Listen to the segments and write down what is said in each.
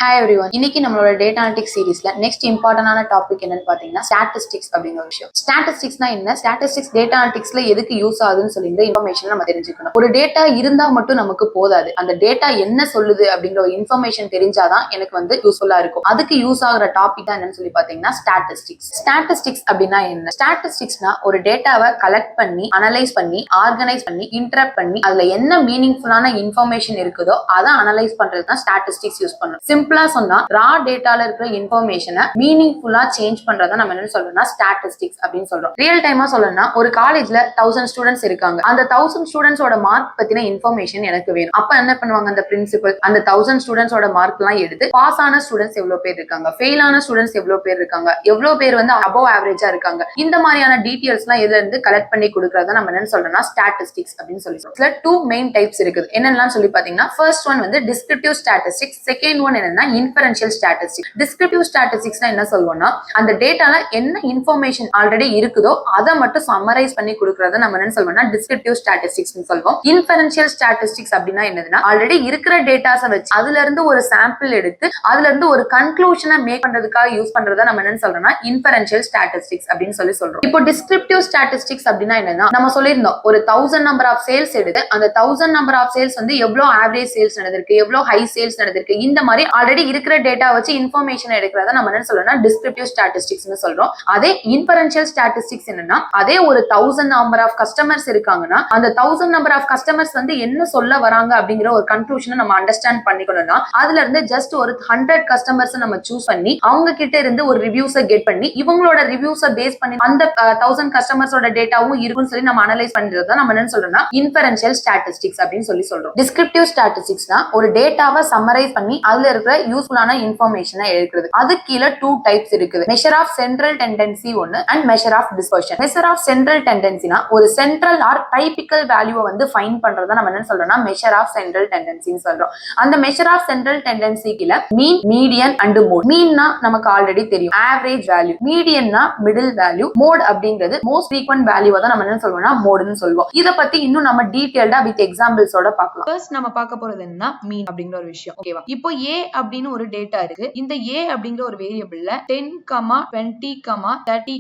Hi everyone. இன்னைக்கு நம்மளோட data analytics சீரிஸ்ல next இம்பார்ட்டன்டான டாபிக் என்னன்னு பாத்தீங்கன்னா ஸ்டாட்டிஸ்டிக்ஸ் அப்படிங்கிற ஒரு விஷயம். ஸ்டாட்டிஸ்டிக்ஸ்னா என்ன? ஸ்டாட்டிஸ்டிக்ஸ் டேட்டா அனலிட்டிக்ஸ்ல எதுக்கு யூஸ் ஆகுதுன்னு சொல்லிட்டு இன்ஃபர்மேஷன் நம்ம தெரிஞ்சுக்கணும். ஒரு டேட்டா இருந்தா மட்டும் நமக்கு போதாது. அந்த டேட்டா என்ன சொல்லுது அப்படிங்கிற ஒரு இன்ஃபர்மேஷன் தெரிஞ்சாதான் எனக்கு யூஸ்ஃபுல்லா இருக்கும். அதுக்கு யூஸ் ஆகுற டாபிக் தான் என்னன்னு சொல்லி பாத்தீங்கன்னா ஸ்டாட்டிஸ்டிக்ஸ். ஸ்டாட்டிஸ்டிக்ஸ் அப்படின்னா என்ன? ஸ்டாட்டிஸ்டிக்ஸ்னா ஒரு டேட்டாவை கலெக்ட் பண்ணி அனலைஸ் பண்ணி ஆர்கனைஸ் பண்ணி இன்டராக்ட் பண்ணி அதுல என்ன மீனிங்ஃபுல்லான இன்ஃபர்மேஷன் இருக்குதோ அதை அனலைஸ் பண்றது தான் ஸ்டாட்டிஸ்டிக்ஸ் யூஸ் பண்ணும். சிம்பிளா சொன்னா ரா டேட்டால இருக்கிற இன்ஃபர்மேஷனை மீனிங்ஃபுல்லா சேஞ்ச் பண்றத நம்ம என்ன சொல்றோம்னா ஸ்டாட்டிஸ்டிக்ஸ் அப்படின்னு சொல்றோம். ரியல் டைமா சொல்லணும்னா ஒரு காலேஜ்ல 1000 ஸ்டூடெண்ட்ஸ் இருக்காங்க. அந்த 1000 ஸ்டூடெண்ட்ஸோட மார்க் பத்தின இன்ஃபர்மேஷன் எனக்கு வேணும். அப்ப என்ன பண்ணுவாங்க அந்த பிரின்சிபல்? அந்த 1000 ஸ்டூடெண்ட்ஸோட மார்க் எல்லாம் எடுத்து பாஸ் ஆன ஸ்டூடெண்ட்ஸ் எவ்வளவு பேர் இருக்காங்க, ஃபெயில் ஆன ஸ்டூடெண்ட்ஸ் எவ்வளவு பேர் இருக்காங்க, எவ்வளவு பேர் அபவ் ஆவரேஜா இருக்காங்க, இந்த மாதிரியான டீடைல்ஸ் எல்லாம் இதுல இருந்து கலெக்ட் பண்ணி கொடுக்கறத நம்ம என்ன சொல்றோம்னா ஸ்டாட்டிஸ்டிக்ஸ் அப்படின்னு சொல்லி சொல்றோம். இதுல 2 மெயின் டைப்ஸ் இருக்குது. என்னெல்லாம் சொல்லி பாத்தீங்கன்னா first one descriptive statistics, second one என்னன்னா இன்ஃபரன்ஷியல் ஸ்டாட்டிஸ்டிக்ஸ். டிஸ்கிரிப்டிவ் ஸ்டாட்டிஸ்டிக்ஸ்னா என்ன சொல்லுவோம்னா அந்த டேட்டால என்ன இன்ஃபர்மேஷன் ஆல்ரெடி இருக்குதோ அதை மட்டும் சம்மரைஸ் பண்ணி கொடுக்கறத நம்ம என்ன சொல்லுவோம்னா டிஸ்கிரிப்டிவ் ஸ்டாட்டிஸ்டிக்ஸ் சொல்லுவோம். இன்ஃபரன்ஷியல் ஸ்டாட்டிஸ்டிக்ஸ் அப்படின்னா என்னதுன்னா ஆல்ரெடி இருக்கிற டேட்டாஸை வச்சு அதுல இருந்து ஒரு சாம்பிள் எடுத்து அதுல இருந்து ஒரு கன்க்ளூஷனை மேக் பண்றதுக்காக யூஸ் பண்றத நம்ம என்ன சொல்றோம்னா இன்ஃபரன்ஷியல் ஸ்டாட்டிஸ்டிக்ஸ் அப்படின்னு சொல்றோம். இப்போ டிஸ்கிரிப்டிவ் ஸ்டாட்டிஸ்டிக்ஸ் அப்படின்னா என்னன்னா நம்ம சொல்லியிருந்தோம் ஒரு 1000 நம்பர் ஆஃப் சேல்ஸ் எடுத்து அந்த 1000 நம்பர் ஆஃப் சேல்ஸ் எவ்வளவு ஆவரேஜ் சேல்ஸ் நடந்திருக்கு, எவ்வளவு ஹை சேல்ஸ் நடந்திருக்கு, இந்த மாதிரி ஆல்ரெடி இருக்கிற டேட்டா வச்சு இன்ஃபர்மேஷன் எடுக்கிறத நம்ம என்ன சொல்றோம்னா டிஸ்கிரிப்டிவ் ஸ்டாட்டிஸ்டிக்ஸ் சொல்றோம். அதே இன்ஃபரன்ஷியல் ஸ்டாட்டிஸ்டிக்ஸ் என்னன்னா அதே ஒரு 1000 நம்பர் ஆஃப் கஸ்டமர்ஸ் இருக்காங்கன்னா அந்த 1000 நம்பர் ஆஃப் கஸ்டமர்ஸ் என்ன சொல்ல வராங்க அப்படிங்கிற ஒரு கன்க்ளூஷனை நம்ம அண்டர்ஸ்டாண்ட் பண்ணிக்கணும்னா அதுல இருந்து ஜஸ்ட் ஒரு 100 கஸ்டமர்ஸ் நம்ம சூஸ் பண்ணி அவங்க கிட்ட இருந்து ஒரு ரிவ்யூஸை கெட் பண்ணி இவங்களோட ரிவ்யூஸை பேஸ் பண்ணி அந்த 1000 கஸ்டமர்ஸோட டேட்டாவும் இருக்குன்னு சொல்லி நம்ம அனலைஸ் பண்றத நம்ம என்ன சொல்றோம்னா இன்ஃபரன்ஷியல் ஸ்டாட்டிஸ்டிக்ஸ் அப்படின்னு சொல்றோம். டிஸ்கிரிப்டிவ் ஸ்டாட்டிஸ்டிக்ஸ்னா ஒரு டேட்டாவை சம்மரைஸ் பண்ணி அதுல இருக்கிற யூஸ்ஃபுல்லான இன்ஃபர்மேஷனை எடுக்கிறது. அது கீழே 2 டைப்ஸ் இருக்குது. மெஷர் ஆஃப் சென்ட்ரல் டெண்டன்சி ஒன்னு and measure of dispersion. Measure of central டெண்டன்சினா ஒரு சென்ட்ரல் ஆர் டைபிக்கல் வேல்யூவை ஃபைன் பண்றத நம்ம என்ன சொல்றோம்னா மெஷர் ஆஃப் சென்ட்ரல் டெண்டன்சின்னு சொல்றோம். அந்த மெஷர் ஆஃப் சென்ட்ரல் டெண்டன்சி கீழே மீன், மீடியன் அண்ட் மோட். மீன்னா நமக்கு ஆல்ரெடி தெரியும் ஆவரேஜ் வேல்யூ, மீடியன்னா மிடில் வேல்யூ, மோட் அப்படிங்கிறது மோஸ்ட் ஃப்ரீக்வென்ட் வேல்யூவை தான் நம்ம என்ன சொல்றோம்னா மோட்னு சொல்லுவோம். இத பத்தி இன்னும் நம்ம டீடைல்டா வித் எக்ஸாம்பிள்ஸோட பார்க்கலாம். ஃபர்ஸ்ட் நம்ம பார்க்க போறது என்னன்னா மீன் அப்படிங்கிற ஒரு விஷயம். ஓகேவா? இப்போ A அப்படின்னு ஒரு டேட்டா இருக்கு. இந்த A அப்படிங்கிற ஒரு வேரியபிள்ல 10, 20, 30,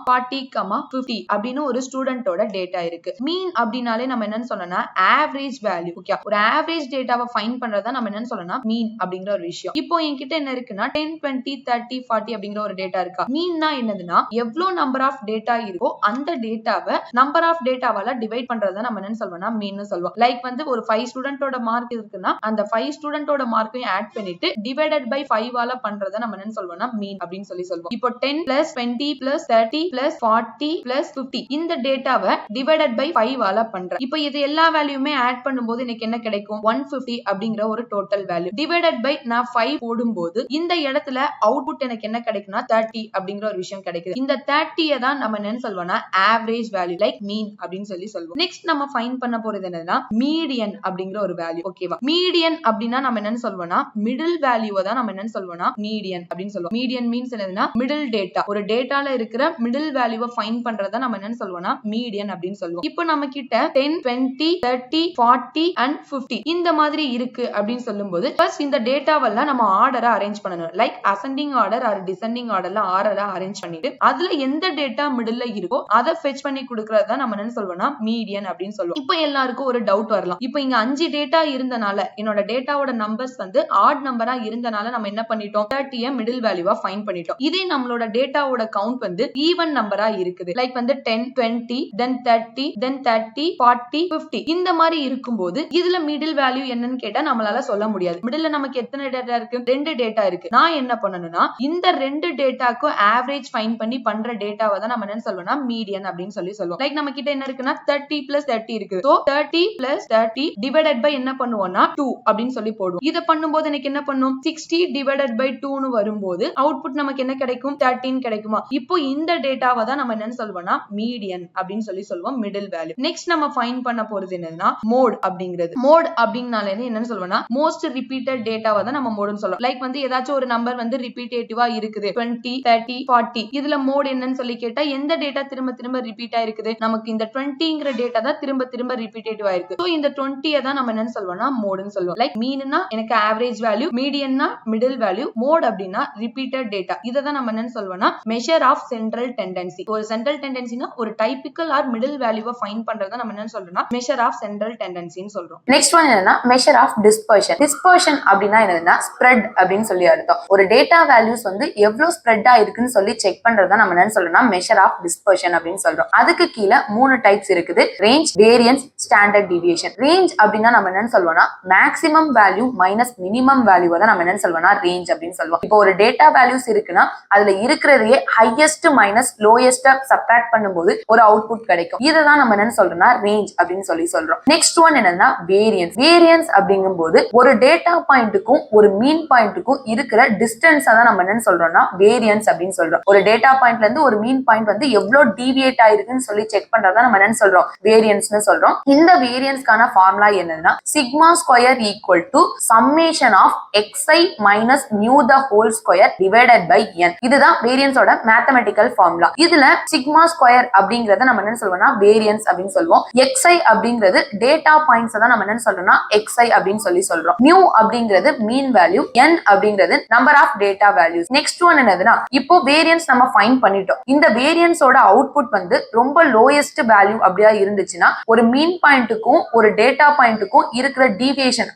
40, 50 அப்படின்னு ஒரு ஸ்டூடெண்டோட டேட்டா இருக்கு. மீன் அப்படினாலே நம்ம என்னன்னு சொன்னோம்னா ஆவரேஜ் வேல்யூ. ஓகே, ஒரு ஆவரேஜ் டேட்டாவை ஃபைண்ட் பண்றதா நம்ம என்னன்னு சொல்லணும்னா மீன் அப்படிங்கிற ஒரு விஷயம். இப்போ என்கிட்ட என்ன இருக்குன்னா 10, 20, 30, 40 அப்படிங்கிற ஒரு டேட்டா இருக்கா. மீன்னா என்னதுன்னா எவ்வளவு நம்பர் ஆஃப் டேட்டா இருக்கோ அந்த டேட்டாவை நம்பர் ஆஃப் டேட்டாவால டிவைட் பண்றதா நம்ம என்னன்னு சொல்வோம்னா மீன் சொல்லுவோம். லைக் ஒரு 5 ஸ்டூடெண்டோட மார்க் இருக்குன்னா அந்த 5 ஸ்டூடெண்டோட மார்க்கையும் ஆட் பண்ணிட்டு டிவைடட் பை 5 ஆல பண்றத நம்ம என்ன சொல்வோம்னா மீன் அப்படின்னு சொல்லுவோம். இப்போ 10 plus 20 plus 30 plus 40 plus 50 இந்த டேட்டாவை டிவைடட் பை 5 ஆல பண்றேன். இப்போ இது எல்லா வேல்யூமே ஆட் பண்ணும்போது எனக்கு என்ன கிடைக்கும்? 150 அப்படிங்கிற ஒரு டோட்டல் வேல்யூ டிவைடட் பை நான் 5 போடும்போது இந்த இடத்துல அவுட்புட் எனக்கு என்ன கிடைக்கும்னா 30 அப்படிங்கிற ஒரு விஷயம் கிடைக்குது. இந்த 30 தான் நம்ம என்ன சொல்வோம்னா ஆவரேஜ் வேல்யூ லைக் மீன் அப்படின்னு சொல்லுவோம். நெக்ஸ்ட் நம்ம ஃபைண்ட் பண்ண போறது என்னன்னா மீடியன் அப்படிங்கிற ஒரு வேல்யூ. ஓகேவா? மீடியன் அப்படின்னா நம்ம என்னன்னு சொல்வோம்னா மிடில் வேல்யூவை தான் நம்ம என்னன்னு சொல்வோம்னா மீடியன் அப்படின்னு சொல்லுவோம். மீடியன் மீன்ஸ் என்னதுன்னா மிடில் டேட்டா. ஒரு டேட்டால இருக்கிற மிடில் வேல்யூவை ஃபைண்ட் பண்றத நம்ம என்னன்னு சொல்வோம்னா மீடியன் அப்படின்னு சொல்லுவோம். இப்போ நம்ம கிட்ட 10, 20, 30, 40 and 50 இந்த மாதிரி இருக்கு அப்படின்னு சொல்லும்போது ஃபர்ஸ்ட் இந்த டேட்டாவெல்லாம் நம்ம ஆர்டரா அரேஞ்ச் பண்ணணும். Like ascending order or descending ஆர்டர்ல ஆர்டரா அரேஞ்ச் பண்ணிட்டு அதுல எந்த டேட்டா மிடில்ல இருக்கோ அதை ஃபெச் பண்ணி கொடுக்கறத நம்ம என்ன சொல்வோம்னா மீடியன் அப்படின்னு சொல்லுவோம். இப்போ எல்லாருக்கும் ஒரு டவுட் வரலாம். இப்போ இங்க 5 டேட்டா இருந்தனால என்னோட டேட்டாவோட நம்பர்ஸ் ஆட் நம்பரா இருந்தனால நம்ம என்ன பண்ணிட்டோம்? 30 மிடில் வேல்யூவா ஃபைண்ட் பண்ணிட்டோம். இதே நம்மளோட டேட்டாவோட கவுண்ட் ஈவன் நம்பரா இருக்குது. லைக் 10, 20, then 30, then 30, 40, 50 இந்த மாதிரி இருக்கும்போது இதுல மிடில் வேல்யூ என்னன்னு கேட்டா நம்மளால சொல்ல முடியாது. மிடில்ல நமக்கு எத்தனை டேட்டா இருக்கு? 2 டேட்டா இருக்கு. நான் என்ன பண்ணணும்னா இந்த 2 டேட்டாக்கும் ஆவரேஜ் ஃபைண்ட் பண்ணி பண்ற டேட்டாவை தான் நம்ம என்ன சொல்லுவோம்னா மீடியன் அப்படின்னு சொல்லுவோம். லைக் நம்ம கிட்ட என்ன இருக்குன்னா 30 plus 30 இருக்கு. So 30 plus 30 divided by என்ன பண்ணுவோம்னா 2 அப்படின்னு சொல்லி போடுவோம். இத பண்ணும்போது எனக்கு என்ன பண்ணும்? 60 divided by 2 னு வரும்போது அவுட்புட் நமக்கு என்ன கிடைக்கும்? 13 கிடைக்குமா? இப்போ இந்த டேட்டாவை தான் நம்ம என்னன்னு சொல்வோம்னா மீடியன் அப்படின்னு சொல்லுவோம். Middle value. நெக்ஸ்ட் நம்ம ஃபைண்ட் பண்ண போறது என்னன்னா மோட் அப்படிங்கிறது. மோட் அப்படிங்கனால என்னன்னு சொல்வோம்னா மோஸ்ட் ரிப்பீட்டட் டேட்டாவை தான் நம்ம மோட்னு சொல்றோம். லைக் ஏதாச்சும் ஒரு நம்பர் ரிப்பீட்டேட்டிவா இருக்குது 20, 30, 40 இதுல மோட் என்னன்னு சொல்லி கேட்டா எந்த டேட்டா திரும்ப திரும்ப ரிப்பீட் ஆயிருக்குது? நமக்கு இந்த 20ங்கிற டேட்டா தான் திரும்ப திரும்ப ரிப்பீட்டேட்டிவா இருக்கு. சோ இந்த 20 தான் நம்ம என்னன்னு சொல்வோம்னா மோட்னு சொல்லுவோம். லைக் மீன்னா எனக்கு ஆவரேஜ் வேல்யூ, மீடியன்னா மிடில் வேல்யூ, மோட் அப்படின்னா ரிப்பீட்டட் டேட்டா. இதை தான் நம்ம என்னன்னு சொல்லுவோம்னா மெஷர் ஆஃப் சென்ட்ரல் டெண்டன்சி. ஒரு சென்ட்ரல் டெண்டன்சினா ஒரு டைபிக்கல் ஆர் மிடில் வேல்யூவை ஃபைண்ட் பண்றத நம்ம என்னன்னு சொல்றோம்னா மெஷர் ஆஃப் சென்ட்ரல் டெண்டன்சின்னு சொல்றோம். நெக்ஸ்ட் ஒன் என்னன்னா மெஷர் ஆஃப் டிஸ்பர்ஷன். டிஸ்பர்ஷன் அப்படின்னா என்னன்னா ஸ்ப்ரெட் அப்படின்னு சொல்லி அர்த்தம். ஒரு டேட்டா வேல்யூஸ் வந்து எவ்வளவு ஸ்ப்ரெட் ஆயிருக்குன்னு சொல்லி செக் பண்றதா நம்ம என்னன்னு சொல்றோம்னா மெஷர் ஆஃப் டிஸ்பர்ஷன் அப்படின்னு சொல்றோம். அதுக்கு கீழே 3 டைப்ஸ் இருக்குது: range, variance, standard deviation. Range அப்படின்னா நம்ம என்னன்னு சொல்லுவோம்னா maximum value minus minimum value தான் நம்ம என்னன்னு சொல்லுவோம்னா ரேஞ்ச் அப்படின்னு சொல்லுவோம். இப்போ ஒரு டேட்டா வேல்யூஸ் இருக்குன்னா அதுல இருக்கிறதையே ஹையஸ்ட் மைனஸ் லோயஸ்ட் சப்ட்ராக்ட் பண்ணும்போது ஒரு அவுட்புட் கிடைக்கும். இதை தான் நம்ம என்னன்னு சொல்றோம்னா ரேஞ்ச் அப்படின்னு சொல்றோம். நெக்ஸ்ட் ஒன் என்னன்னா வேரியன்ஸ். வேரியன்ஸ் அப்படிங்கும்போது ஒரு டேட்டா பாயிண்ட்டுக்கும் ஒரு மீன் பாயிண்ட்டுக்கும் இருக்கிற டிஸ்டன்ஸ் தான் நம்ம என்னன்னு சொல்றோம்னா வேரியன்ஸ் அப்படின்னு சொல்றோம். ஒரு டேட்டா பாயிண்ட்ல இருந்து ஒரு மீன் பாயிண்ட் வந்து எவ்வளவு டீவியேட் ஆயிருக்குன்னு சொல்லி செக் பண்றதா நம்ம என்னன்னு சொல்றோம் வேரியன்ஸ்னு சொல்றோம். இந்த வேரியன்ஸ்க்கான ஃபார்முலா என்னன்னா sigma square equal to summation of xi minus mu the whole square divided by n. இதுதான் வேரியன்ஸோட மேத்தமெட்டிக்கல் ஃபார்முலா. இதுல சிக்மா ஸ்கொயர் அப்படிங்கறத நம்ம என்ன சொல்லுவோம்னா வேரியன்ஸ் அப்படின்னு சொல்லுவோம். xi அப்படிங்கிறது டேட்டா பாயிண்ட்ஸ் தான் நம்ம என்ன சொல்றோம்னா xi அப்படின்னு சொல்றோம். நியூ அப்படிங்கிறது மீன் வேல்யூ, n அப்படிங்கிறது number of data values. Next one என்னதுன்னா இப்போ வேரியன்ஸ் நம்ம ஃபைண்ட் பண்ணிட்டோம். இந்த வேரியன்ஸோட அவுட்புட் வந்து ரொம்ப லோயஸ்ட் வேல்யூ அப்படியா இருந்துச்சுன்னா ஒரு மீன் பாயிண்ட்டுக்கும் ஒரு டேட்டா பாயிண்ட்டுக்கும் இருக்கிற டீவியேஷன்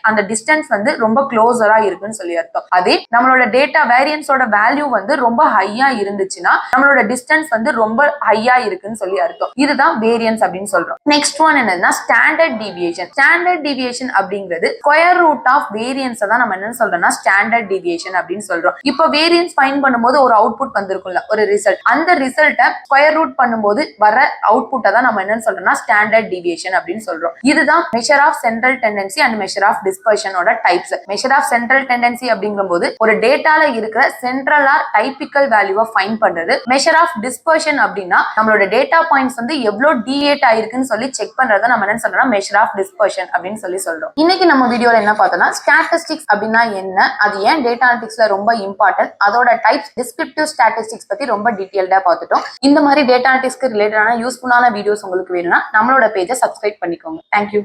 அந்த டிஸ்டன்ஸ் வந்து ரொம்ப க்ளோசரா இருக்குன்னு சொல்லி அர்த்தம். அதே நம்மளோட டேட்டா வேரியன்ஸோட வேல்யூ வந்து ரொம்ப ஹையா இருந்துச்சுன்னா நம்மளோட டிஸ்டன்ஸ் வந்து ரொம்ப ஹையா இருக்குன்னு சொல்லி அர்த்தம். இதுதான் வேரியன்ஸ் அப்படின்னு சொல்றோம். நெக்ஸ்ட் ஒன் என்னன்னா ஸ்டாண்டர்ட் டிவியேஷன். ஸ்டாண்டர்ட் டிவியேஷன் அப்படிங்கிறது ஸ்கொயர் ரூட் ஆஃப் வேரியன்ஸ் தான் நம்ம என்ன சொல்றோம்னா ஸ்டாண்டர்ட் டிவியேஷன் அப்படின்னு சொல்றோம். இப்போ வேரியன்ஸ் ஃபைண்ட் பண்ணும்போது ஒரு அவுட்புட் வந்திருக்கும்ல, ஒரு ரிசல்ட். அந்த ரிசல்ட்டை ஸ்கொயர் ரூட் பண்ணும்போது வர அவுட்புட்டை தான் நம்ம என்னன்னு சொல்றோம்னா ஸ்டாண்டர்ட் டிவியேஷன் அப்படின்னு சொல்றோம். இதுதான் measure of central tendency and measure of டிஸ்பர்ஷனோட types. Measure of central tendency அப்படிங்கும்போது ஒரு டேட்டால இருக்கிற சென்ட்ரல் ஆர் டைபிக்கல் வேல்யூவை ஃபைண்ட் பண்றது. மெஷர் ஆஃப் டிஸ்பர்ஷன் அப்படின்னா நம்மளோட டேட்டா பாயிண்ட்ஸ் வந்து எவ்வளவு டீவியேட் ஆயிருக்குன்னு சொல்லி செக் பண்றதை நம்ம என்ன சொல்றோம்னா மெஷர் ஆஃப் டிஸ்பர்ஷன் அப்படின்னு சொல்றோம். இன்னைக்கு நம்ம வீடியோல என்ன பார்த்தோம்னா ஸ்டாட்டிஸ்டிக்ஸ் அப்படின்னா என்ன, அது ஏன் டேட்டா அனலிட்டிக்ஸ்ல ரொம்ப இம்பார்ட்டன்ட், அதோட டைப்ஸ், டிஸ்கிரிப்டிவ் ஸ்டாட்டிஸ்டிக்ஸ் பத்தி ரொம்ப டீடைல்டா பார்த்துட்டோம். இந்த மாதிரி டேட்டா அனலிட்டிக்ஸ்க்கு ரிலேட்டடான யூஸ்ஃபுல்லான வீடியோஸ் உங்களுக்கு வேணும்னா நம்மளோட பேஜை சப்ஸ்கிரைப் பண்ணிக்கோங்க. தேங்க்யூ.